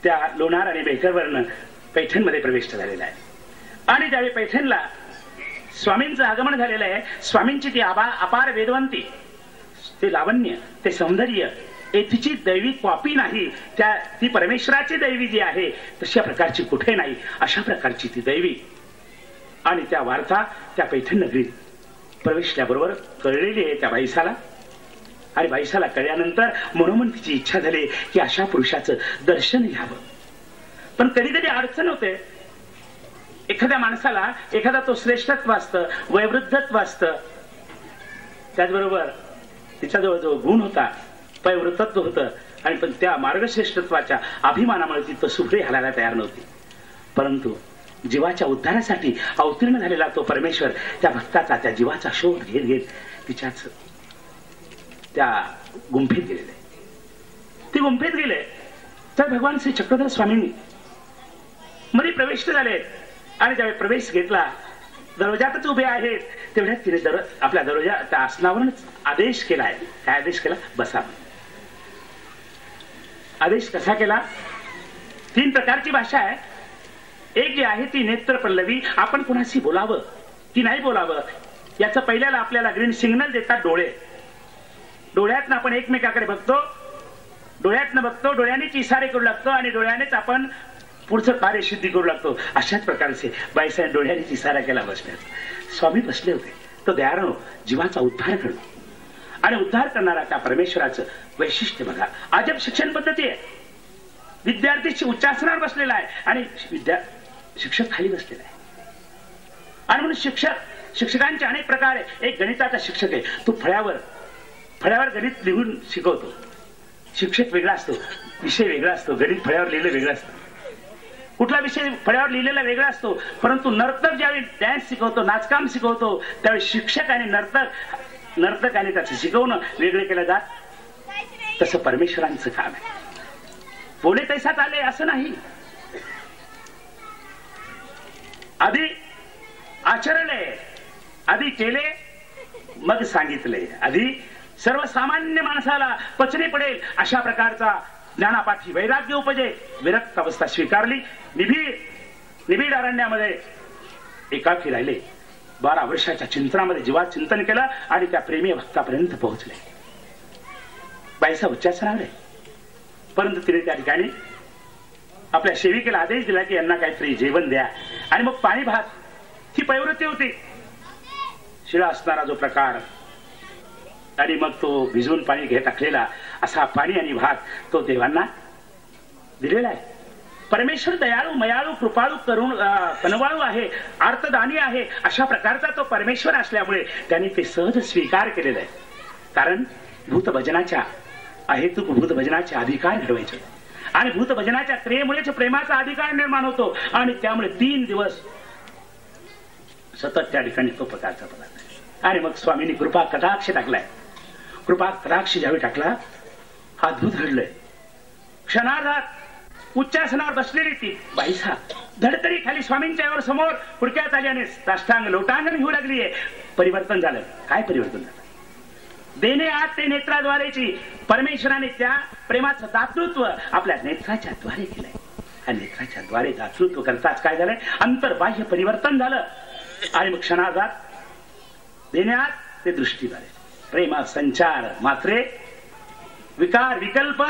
त्या लोणार आणि बेकरवरनं पैठणमध्ये प्रवेश झालेला आहे. आणि ज्यावेळी पैठणला स्वामींचं आगमन झालेलं आहे, स्वामींची ती अपार वेदवंती, ते लावण्य, ते सौंदर्य तिची दैविक कॉपी नाही, ती परमेश्वराची दैवी जी आहे तशा प्रकारची कुठे नाही, अशा प्रकारची ती दैवी. आणि त्या वार्ता त्या पैठण नगरीत प्रवेशल्याबरोबर कळलेली आहे त्या बाईसाला. आणि बाईसाला कळल्यानंतर मनोमन तिची इच्छा झाली की अशा पुरुषाचं दर्शन घ्यावं. पण कधी कधी अडचण होते. एखाद्या माणसाला एखादा तो श्रेष्ठत्व असतं, वयोवृद्धत्व असतं, त्याचबरोबर तिच्याजवळ जो गुण होता, पयवृत्तत्व होतं, आणि पण त्या मार्गश्रेष्ठत्वाच्या अभिमानामुळे ती तो सुफरे घालायला तयार नव्हती. परंतु जीवाच्या उद्धारासाठी अवतीर्ण झालेला तो परमेश्वर त्या भक्ताचा, त्या जीवाचा शोध घेत घेत तिच्याच त्या गुंफेत गेलेले. ती गुंफेत गेले तर भगवान श्री चक्रधर स्वामींनी मध्ये प्रवेश झाले. आणि ज्यावेळी प्रवेश घेतला, दरवाजातच उभे आहेत, तेवढ्यात तिने आपल्या दरवाजा त्या आसनावरूनच आदेश केलाय. काय आदेश केला? बसा. आदेश कसा केला? 3 प्रकारची भाषा आहे. एक जी आहे ती नेत्र पल्लवी, आपण कुणाशी बोलावं की नाही बोलावं याचं पहिल्याला आपल्याला ग्रीन सिग्नल देतात डोळे. डोळ्यातनं आपण एकमेकाकडे बघतो, डोळ्यातनं बघतो, डोळ्यानेच इशारे करू लागतो आणि डोळ्यानेच आपण पुढचं कार्य सिद्धी करू लागतो. अशाच प्रकारचे बाईसाहेब डोळ्यानेच इशारा केला बसण्यात. स्वामी बसले होते. तो दयाळू जीवाचा उद्धार करणं आणि उद्धार करणारा त्या परमेश्वराचं वैशिष्ट्य बघा. अजब शिक्षण पद्धती आहे. विद्यार्थी उच्चासनावर बसलेला आहे आणि शिक्षक खाली बसलेला आहे. आणि म्हणून शिक्षकांचे अनेक प्रकार आहे. एक गणिताचा शिक्षक आहे, तो फळ्यावर गणित लिहून शिकवतो. शिक्षक वेगळा असतो, विषय वेगळा असतो, गणित फळ्यावर लिहिलं वेगळं असतं. कुठला विषय फळ्यावर लिहिलेला वेगळा असतो. परंतु नर्तक ज्यावेळी डान्स शिकवतो, नाचकाम शिकवतो, त्यावेळी शिक्षक आणि नर्तकाने त्याचं शिकवणं वेगळे केलं जात. तसं परमेश्वरांचं काम आहे. बोले तैसात आले असं नाही. आधी आचरले, आधी केले, मग सांगितले. आधी सर्वसामान्य माणसाला पचनी पडेल अशा प्रकारचा ज्ञानापाठी वैराग्य उपजे. विरक्त अवस्था स्वीकारली. निबिड अरण्यामध्ये एकाकी राहिले. 12 वर्षाच्या चिंतनामध्ये जीवात चिंतन केलं आणि त्या प्रेमी भक्तापर्यंत पोहोचले. बाईसा उच्चासनावर आहे. परंतु तिने त्या ठिकाणी आपल्या सेविकेला आदेश दिला की यांना काहीतरी जेवण द्या. आणि मग पाणी भात ही प्रवृत्ती होती. शिळा असणारा जो प्रकार आणि मग तो भिजवून पाणी घेत टाकलेला असा पाणी आणि भात तो देवांना दिलेला आहे. परमेश्वर दयाळू, मयाळू, कृपाळू, करुण, कनवाळू आहे, आर्तदानी आहे. अशा प्रकारचा तो परमेश्वर असल्यामुळे त्यांनी ते सहज स्वीकार केलेलं आहे. कारण भूतभजनाच्या अहेतुक भूतभजनाचे अधिकार घडवायचे आणि भूतभजनाच्या क्रियेमुळेच प्रेमाचा अधिकार निर्माण होतो. आणि त्यामुळे 3 दिवस सतत त्या ठिकाणी तो प्रकारचा पदार्थ आहे. आणि मग स्वामींनी कृपा कटाक्ष टाकलाय. कृपा कटाक्ष ज्यावेळी टाकला, अद्भुत घडलंय. क्षणार्धात उच्चासनावर बसलेली ती बाईसा धडतरी खाली स्वामींच्या समोर पुडक्यात आली आणि साष्टांग लोटांगण घेऊ लागलीये. परिवर्तन झालं. काय परिवर्तन झालं? देणे आत ते नेत्राद्वारेची परमेश्वराने त्या प्रेमाचं दातृत्व आपल्या नेत्राच्या द्वारे केलंय. आणि नेत्राच्या द्वारे दातृत्व करताच काय झालंय? अंतर्बाह्य परिवर्तन झालं. आणि मग क्षणार्धात देण्यात ते दृष्टीद्वारे प्रेमा संचार मात्रे विकार विकल्प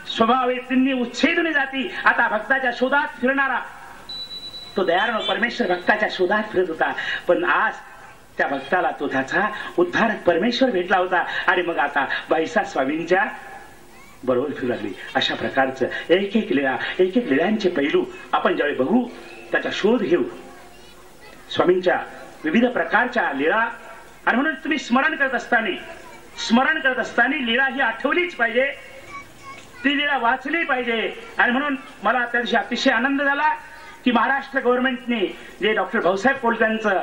स्वभावे तिन्ही उच्छेदून जाती. आता भक्ताच्या शोधात फिरणारा तो दयाळू परमेश्वर भक्ताच्या शोधात फिरत होता. पण आज त्या भक्ताला तो त्याचा उद्धारक परमेश्वर भेटला होता. आणि मग आता बाईसा स्वामींच्या बरोबर फिरू लागली. अशा प्रकारचं एक एक लीळांचे पैलू आपण ज्यावेळी बघू, त्याचा शोध घेऊ, स्वामींच्या विविध प्रकारच्या लीळा. आणि म्हणून तुम्ही स्मरण करत असताना लीळा ही आठवलीच पाहिजे, ती लीळा वाचली पाहिजे. आणि म्हणून मला त्या दिवशी अतिशय आनंद झाला की महाराष्ट्र गव्हर्नमेंटने जे डॉक्टर भाऊसाहेब कोलत्यांचं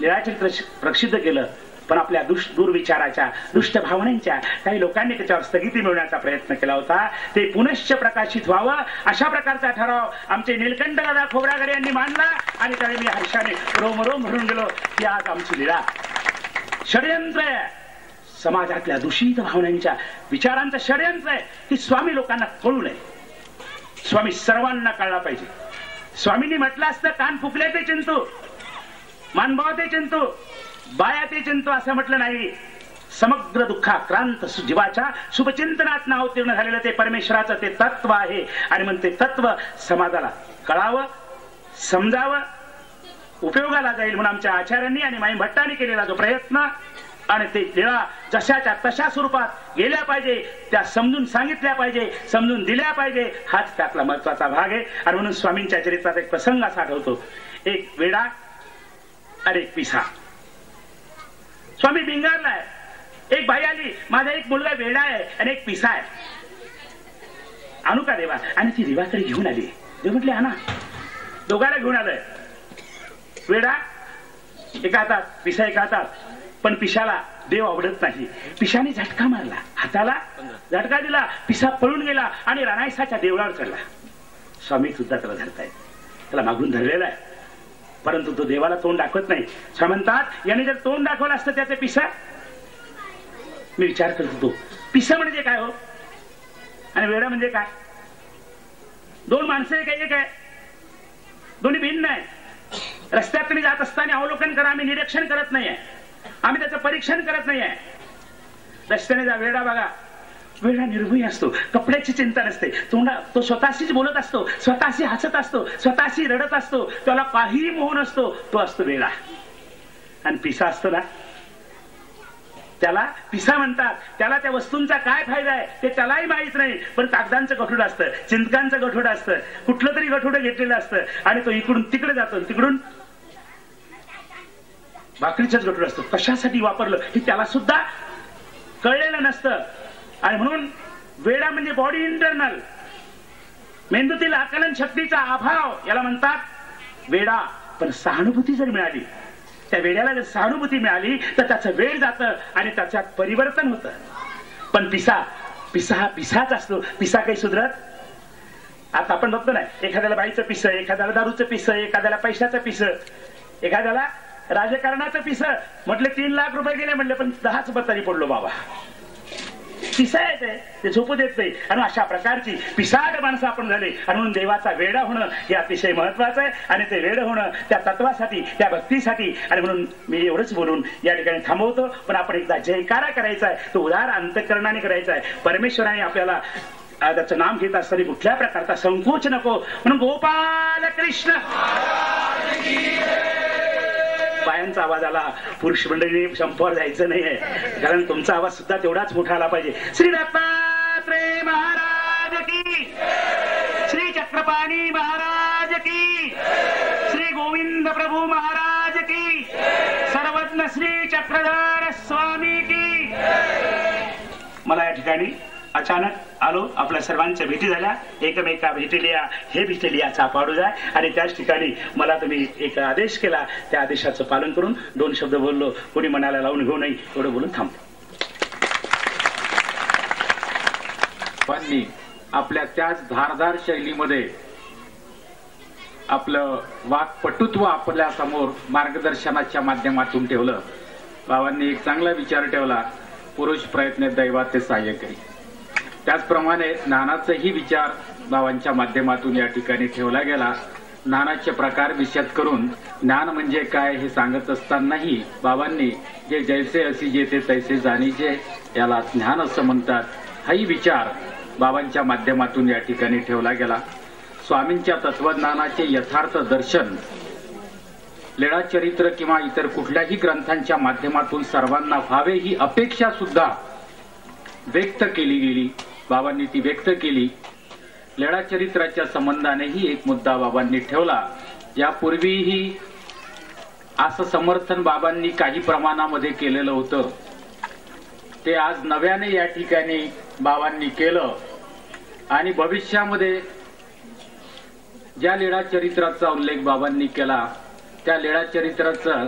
लीळाचरित्र प्रसिद्ध केलं, पण आपल्या दुर्विचाराच्या दुष्ट भावनांच्या काही लोकांनी त्याच्यावर स्थगिती मिळवण्याचा प्रयत्न केला होता. ते पुनश्च प्रकाशित व्हावं अशा प्रकारचा ठराव आमचे नीलकंठ दादा खोबरागडे यांनी मांडला. आणि त्यावेळी मी हर्षाने रोमरोम भरून गेलो की आज आमची लीळा षडयंत्र आहे, समाजातल्या दूषित भावनांच्या विचारांचं षडयंत्र आहे की स्वामी लोकांना कळू नये. स्वामी सर्वांना कळला पाहिजे. स्वामींनी म्हटलं असतं कान फुकले ते चिंतू, मानभाव ते चिंतू, बाया ते चिंतू असं म्हटलं नाही. समग्र दुःखाक्रांत जीवाच्या शुभचिंतनात अवतीर्ण झालेलं ते परमेश्वराचं ते तत्व आहे. आणि मग ते तत्व समाजाला कळावं, समजावं, उपयोगाला जाईल म्हणून आमच्या आचार्यांनी आणि माई भट्टांनी केलेला जो प्रयत्न आणि ते लीळा जशाच्या तशा स्वरूपात गेल्या पाहिजे, त्या समजून सांगितल्या पाहिजे, समजून दिल्या पाहिजे, हाच त्यातला महत्वाचा भाग आहे. आणि म्हणून स्वामींच्या चरित्रात एक प्रसंग असा आठवतो. एक वेडा आणि एक पिसा. स्वामी भिंगारलाय. एक बाई आली, माझा एक मुलगा वेडा आहे आणि एक पिसा आहे, आणू का देवा? आणि ती देवाकडे घेऊन आली. देव म्हटले आणा. दोघांना घेऊन आलंय. वेडा एका हातात, पिसा एका हातात. पण पिशाला देव आवडत नाही. पिशाने झटका मारला, हाताला झटका दिला, पिसा पळून गेला आणि राणायसाच्या देवळावर चढला. स्वामी सुद्धा त्याला धरतायत, त्याला मागून धरलेला आहे, परंतु तो देवाला तोंड दाखवत नाही. स्वामी म्हणतात याने जर तोंड दाखवलं असतं त्याचे पिसा. मी विचार करत होतो पिसा म्हणजे काय हो आणि वेडा म्हणजे काय? दोन माणसं एक आहे, दोन्ही भिन्न आहे. रस्त्यात तुम्ही जात असताना अवलोकन करा. आम्ही निरीक्षण करत नाहीये, आम्ही त्याचं परीक्षण करत नाहीये. रस्त्याने जा, वेडा बघा. वेडा निर्भय असतो, कपड्याची चिंता नसते, तो स्वतःशीच बोलत असतो, स्वतःशी हसत असतो, स्वतःशी रडत असतो, त्याला काही मोह नसतो. तो असतो वेडा. आणि पिसा असतो ना, त्याला पिसा म्हणतात. त्याला त्या वस्तूंचा काय फायदा आहे ते त्यालाही माहित नाही. पण कागदांचं गठुडं असतं, चिंतकांचं गठुडं असतं, कुठलं तरी गठुडं घेतलेलं असतं आणि तो इकडून तिकडे जातो, तिकडून भाकरीचंच गठुडं असतं. कशासाठी वापरलं हे त्याला सुद्धा कळलेलं नसतं. आणि म्हणून वेडा म्हणजे बॉडी इंटरनल, मेंदूतील आकलन शक्तीचा अभाव याला म्हणतात वेडा. पण सहानुभूती जर मिळाली, त्या वेड्याला जर सहानुभूती मिळाली तर त्याचं वेळ जातं आणि त्याच्यात परिवर्तन होतं. पण पिसा हा पिसाच असतो. पिसा काही सुधरत. आता आपण बघतो ना, एखाद्याला बाईचं पिसं, एखाद्याला दारूचं पिसं, एखाद्याला पैशाचं पिसं, एखाद्याला राजकारणाचं पिसं. म्हटले 3 लाख रुपये गेले, म्हटले पण 10च बत्तारी पडलो बाबा. पिसा आहे ते झोपू देत नाही. आणि अशा प्रकारची पिसाड माणसं आपण झाले. आणि म्हणून देवाचा वेडा होणं हे अतिशय महत्वाचं आहे. आणि ते वेड होणं त्या तत्वासाठी, त्या भक्तीसाठी. आणि म्हणून मी एवढंच बोलून या ठिकाणी थांबवतो. पण आपण एकदा जयकारा करायचा आहे, तो उदार अंतःकरणाने करायचा आहे. परमेश्वराने आपल्याला त्याचं नाम घेत असताना कुठल्या प्रकारचा संकोच नको. म्हणून गोपाल कृष्ण बायांचा आवाज आला, पुरुष मंडळीने संपावर जायचं नाहीये, कारण तुमचा आवाज सुद्धा तेवढाच मोठा आला पाहिजे. श्री दत्तात्रेय महाराज की, श्री चक्रपाणी महाराज की, श्री गोविंद प्रभू महाराज की, सर्वज्ञ श्री चक्रधर स्वामी की. मला या ठिकाणी अचानक आलो, आपल्या सर्वांच्या भेटी झाल्या, एकमेका भेटलिया हे भेटलियाचा पाडू जाय. आणि त्याच ठिकाणी मला तुम्ही एक आदेश केला, त्या आदेशाचं पालन करून 2 शब्द बोललो. कोणी मनाला लावून घेऊ नये एवढं बोलून थांबतो. पण आपल्या त्याच धारदार शैलीमध्ये आपलं वाक्पटुत्व आपल्या समोर मार्गदर्शनाच्या माध्यमातून ठेवलं. बाबांनी एक चांगला विचार ठेवला, पुरुष प्रयत्न दैवाचे सहाय्यकारी. त्याचप्रमाणे ज्ञानाचाही विचार बाबांच्या माध्यमातून या ठिकाणी ठेवला गेला. ज्ञानाचे प्रकार विशद करून ज्ञान म्हणजे काय हे सांगत असतानाही बाबांनी जे जैसे असी जेथे तैसे जाणीचे याला ज्ञान असं म्हणतात, हाही विचार बाबांच्या माध्यमातून या ठिकाणी ठेवला गेला. स्वामींच्या तत्वज्ञानाचे यथार्थ दर्शन लीळा चरित्र किंवा इतर कुठल्याही ग्रंथांच्या माध्यमातून सर्वांना व्हावे ही अपेक्षा सुद्धा व्यक्त केली गेली. बाबांनी ती व्यक्त केली. लीळा चरित्राच्या संबंधानेही एक मुद्दा बाबांनी ठेवला. यापूर्वीही असं समर्थन बाबांनी काही प्रमाणामध्ये केलेलं होतं, ते आज नव्याने या ठिकाणी बाबांनी केलं. आणि भविष्यामध्ये ज्या लीळा चरित्राचा उल्लेख बाबांनी केला त्या लीळा चरित्राचं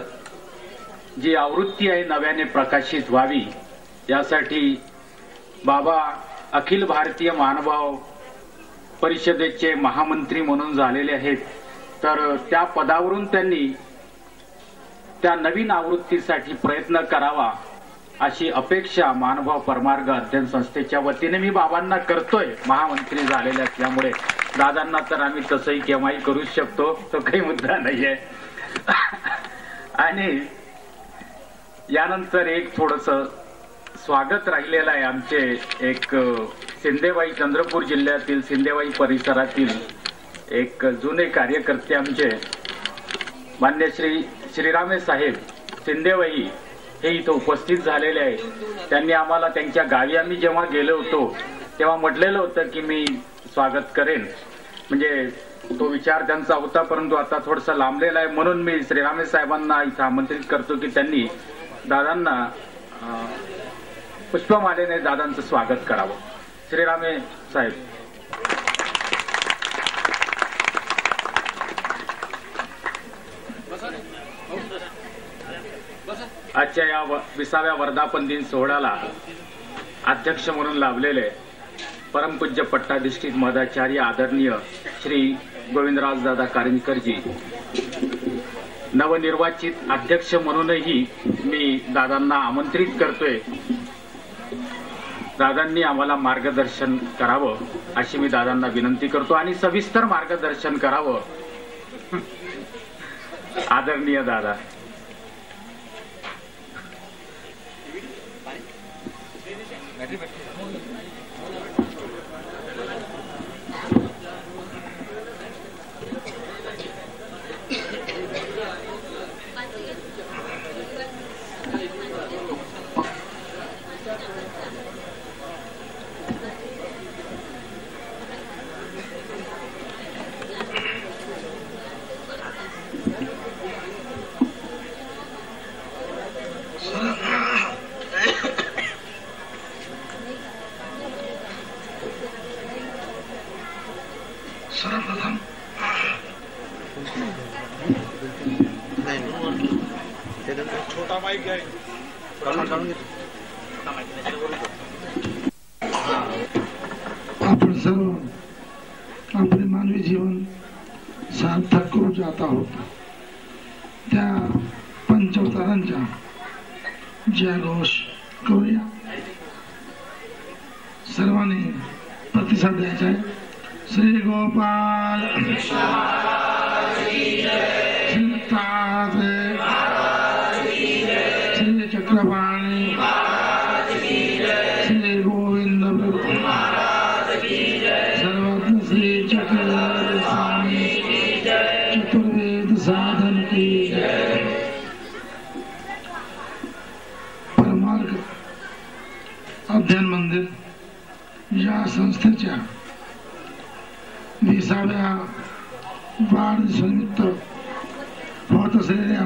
जी आवृत्ती आहे नव्याने प्रकाशित व्हावी यासाठी बाबा अखिल भारतीय मानभाव परिषदेचे महामंत्री म्हणून झालेले आहेत. तर त्या पदावरून त्यांनी त्या नवीन आवृत्तीसाठी प्रयत्न करावा अशी अपेक्षा मानभाव परमार्ग अध्ययन संस्थेच्या वतीने मी बाबांना करतोय, महामंत्री झालेले असल्यामुळे. दादांना तर आम्ही तसंही केव्हाही करूच शकतो, तो काही मुद्दा नाहीये. आणि यानंतर एक थोडस स्वागत राहिलेलं आहे. आमचे एक सिंदेवाई, चंद्रपूर जिल्ह्यातील सिंदेवाई परिसरातील एक जुने कार्यकर्ते आमचे मान्य श्री श्रीरामे साहेब सिंदेवाई हे इथं उपस्थित झालेले आहे. त्यांनी आम्हाला त्यांच्या गावी आम्ही जेव्हा गेलो होतो तेव्हा म्हटलेलं होतं की मी स्वागत करेन, म्हणजे तो विचार त्यांचा होता, परंतु आता थोडासा लांबलेला आहे. म्हणून मी श्रीरामे साहेबांना इथं आमंत्रित करतो की त्यांनी दादांना पुष्पमालेने दादांचं स्वागत करावं. श्रीरामे साहेब. आजच्या या 20व्या वर्धापन दिन सोहळ्याला अध्यक्ष म्हणून लाभलेले परमपूज्य पट्टाधिष्ठित मदाचार्य आदरणीय श्री गोविंदराज दादा कारंजकरजी, नवनिर्वाचित अध्यक्ष म्हणूनही मी दादांना आमंत्रित करतोय. दादांनी आम्हाला मार्गदर्शन करावं अशी मी दादांना विनंती करतो आणि सविस्तर मार्गदर्शन करावं. आदरणीय दादा. सर्वप्रथम छोटा माईक आहे, आपण सर्व आपले मानवी जीवन सार्थक करू जात आहोत. त्या पंचवतारांच्या जयघोष करूया. सर्वांनी प्रतिसाद द्यायचा आहे. श्री गोपाल श्री चक्रपाणी श्री गोविंद सर्वत्र श्री चक्र स्वामी चतुर्वेद साधन की परमार्ग अध्ययन मंदिर या संस्थेच्या 20व्या वाढदिवसानिमित्त होत असलेल्या